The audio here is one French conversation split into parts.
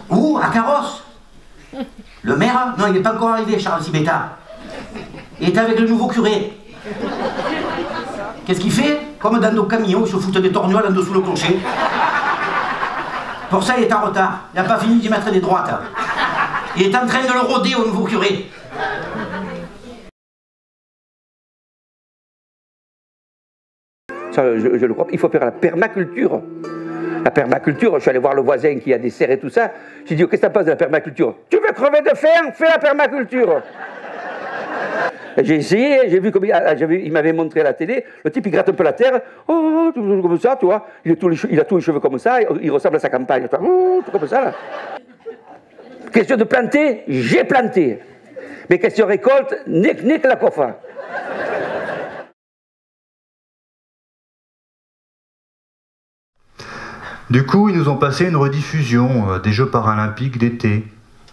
Où? À Carrosse? Le maire? Non, il n'est pas encore arrivé, Charles Sibetta. Il est avec le nouveau curé. Qu'est-ce qu'il fait? Comme dans nos camions, il se fout des torgnoles en dessous le clocher. Pour ça, il est en retard. Il n'a pas fini d'y mettre des droites. Il est en train de le rôder au nouveau curé. Ça, je le crois. Il faut faire la permaculture. La permaculture, je suis allé voir le voisin qui a des serres et tout ça. J'ai dit, qu'est-ce que ça passe de la permaculture? Tu veux crever de faim? Fais la permaculture. J'ai essayé, j'ai vu comme il m'avait montré à la télé, le type il gratte un peu la terre, oh, tout comme ça, tu vois, il a tous les cheveux comme ça, il ressemble à sa campagne, oh, tout comme ça là. Question de planter, j'ai planté. Mais question récolte, nique la coffre. Du coup, ils nous ont passé une rediffusion des Jeux paralympiques d'été.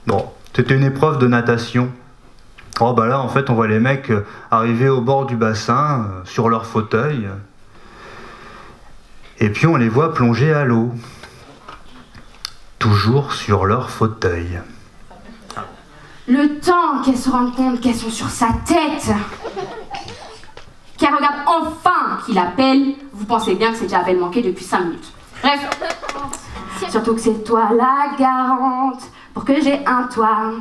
Bon, c'était une épreuve de natation. Oh bah là, en fait, on voit les mecs arriver au bord du bassin, sur leur fauteuil. Et puis on les voit plonger à l'eau. Toujours sur leur fauteuil. Le temps qu'elles se rendent compte qu'elles sont sur sa tête. Qu'elle regarde enfin qu'il appelle. Vous pensez bien que c'est déjà appel manqué depuis 5 minutes. Bref. Surtout que c'est toi la garante pour que j'ai un toit.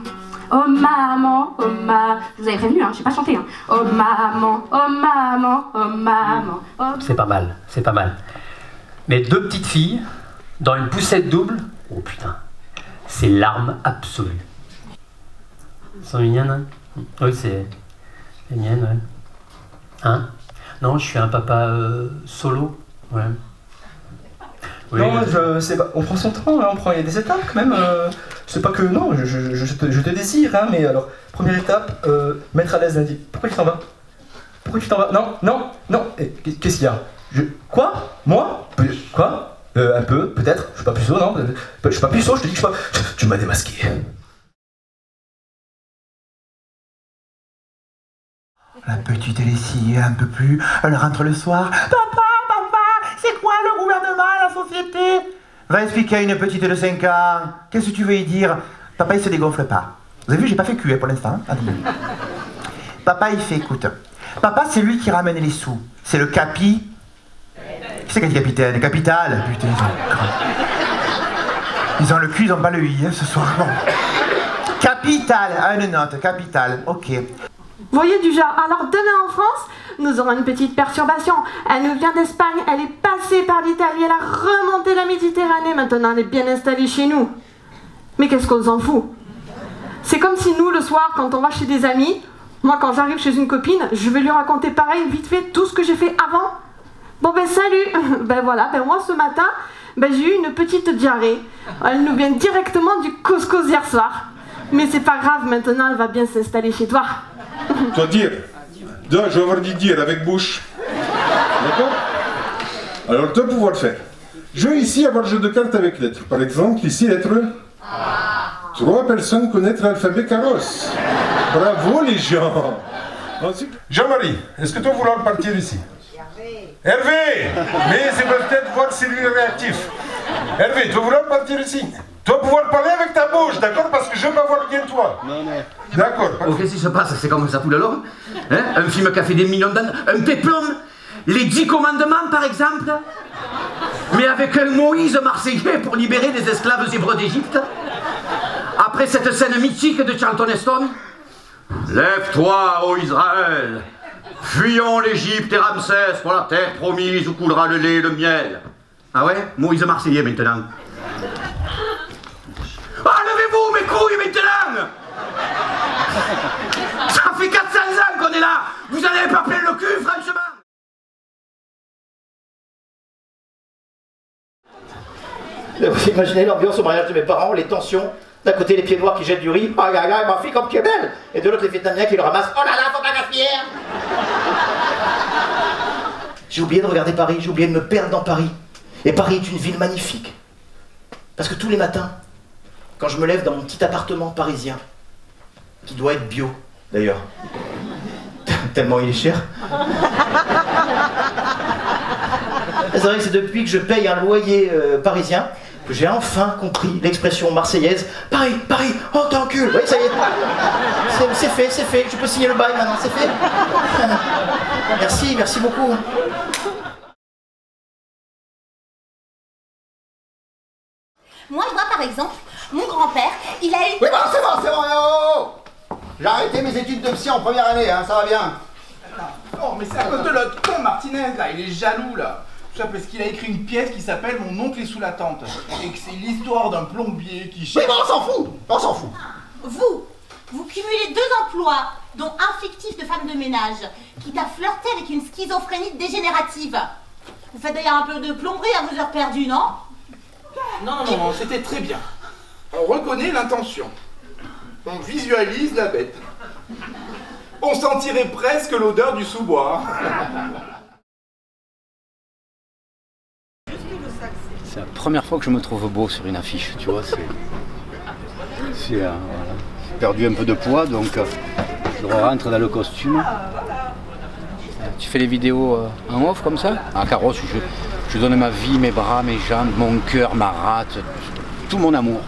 Oh maman, oh ma... Je vous avais prévenu, hein, j'ai pas chanté. Hein. Oh maman, oh maman, oh maman. Oh... C'est pas mal, c'est pas mal. Mais 2 petites filles, dans une poussette double, oh putain, c'est l'arme absolue. Elles sont mignonnes, hein? Oui, c'est mignonne, ouais. Hein? Non, je suis un papa solo, ouais. Oui, non, on prend son temps, hein, il y a des étapes quand même. C'est pas que non, je te désire, hein, mais alors, première étape, mettre à l'aise lundi. Pourquoi tu t'en vas? Pourquoi tu t'en vas? Non, non, non. Qu'est-ce qu'il y a? Quoi? Moi? Quoi? Un peu, peut-être. Je suis pas puceau, non? Je suis pas puceau, je te dis que je suis pas. Tu m'as démasqué. La petite elle est sciée un peu plus, elle rentre le soir. Papa, c'est quoi le gouvernement, la société? Va expliquer à une petite de 5 ans. Qu'est-ce que tu veux y dire? Papa il se dégonfle pas. Vous avez vu, j'ai pas fait cul pour l'instant. Papa il fait, écoute. Papa c'est lui qui ramène les sous. C'est le capi. Qui c'est qui a dit capitaine? Capital. Putain, ils ont le cul, ils ont pas le i ce soir. Bon. Capital, une note, capital, ok. Vous voyez du genre, alors demain en France, nous aurons une petite perturbation. Elle nous vient d'Espagne, elle est passée par l'Italie, elle a remonté la Méditerranée, maintenant elle est bien installée chez nous. Mais qu'est-ce qu'on s'en fout? C'est comme si nous, le soir, quand on va chez des amis, moi quand j'arrive chez une copine, je vais lui raconter pareil, vite fait, tout ce que j'ai fait avant. Bon ben salut, ben voilà, ben moi ce matin, ben j'ai eu une petite diarrhée. Elle nous vient directement du couscous hier soir. Mais c'est pas grave, maintenant elle va bien s'installer chez toi. Toi dire. Là, je vais avoir dit dire avec bouche. D'accord? Alors toi pouvoir le faire. Je vais ici avoir jeu de cartes avec lettres. Par exemple, ici, lettre 3 personnes connaître l'alphabet Carrosse. Bravo les gens. Ensuite, Jean-Marie, est-ce que tu vas vouloir partir ici? Hervé. Mais c'est peut-être voir si lui est réactif. Hervé, tu vas vouloir partir ici? Tu vas pouvoir parler avec ta bouche, d'accord? Parce que je vais avoir bien toi. Non, non. D'accord. Qu'est-ce qui se passe? C'est comme ça, poule alors, hein? Un film qui a fait des millions d'années, un péplum, les 10 commandements par exemple, mais avec un Moïse marseillais pour libérer des esclaves hébreux d'Égypte. Après cette scène mythique de Charlton Heston, lève-toi, ô Israël, fuyons l'Égypte et Ramsès pour la terre promise où coulera le lait et le miel. Ah ouais? Moïse marseillais maintenant. Ah, levez-vous mes couilles maintenant! Ça fait 400 ans qu'on est là! Vous n'allez pas plein le cul, franchement! Vous imaginez l'ambiance au mariage de mes parents, les tensions. D'un côté, les pieds noirs qui jettent du riz. Ah, ma fille, comme tu es belle! Et de l'autre, les Vietnamiens qui le ramassent. Oh là là, faut pas gaspiller! J'ai oublié de regarder Paris, j'ai oublié de me perdre dans Paris. Et Paris est une ville magnifique. Parce que tous les matins, quand je me lève dans mon petit appartement parisien, qui doit être bio, d'ailleurs, tellement il est cher. C'est vrai que c'est depuis que je paye un loyer parisien que j'ai enfin compris l'expression marseillaise « Paris, Paris, oh t'encule !» Oui, ça y est. C'est fait. Je peux signer le bail maintenant, c'est fait. Merci beaucoup. Moi, je vois par exemple, mon grand-père, il a eu... Oui, bah c'est bon, J'ai arrêté mes études de psy en première année, hein, ça va bien. Non, mais c'est à cause de l'autre con Martinez, là, il est jaloux, là. Tout ça parce qu'il a écrit une pièce qui s'appelle Mon oncle est sous la tente. Et que c'est l'histoire d'un plombier qui cherche... Oui, bah on s'en fout. Vous cumulez 2 emplois, dont un fictif de femme de ménage, quitte à flirter avec une schizophrénie dégénérative. Vous faites d'ailleurs un peu de plomberie à vos heures perdues, non? Non, c'était très bien. On reconnaît l'intention. On visualise la bête. On sentirait presque l'odeur du sous-bois. C'est la première fois que je me trouve beau sur une affiche, tu vois. Voilà. J'ai perdu un peu de poids, donc je rentre dans le costume. Tu fais les vidéos en off comme ça? En carrosse, je donne ma vie, mes bras, mes jambes, mon cœur, ma rate, tout mon amour.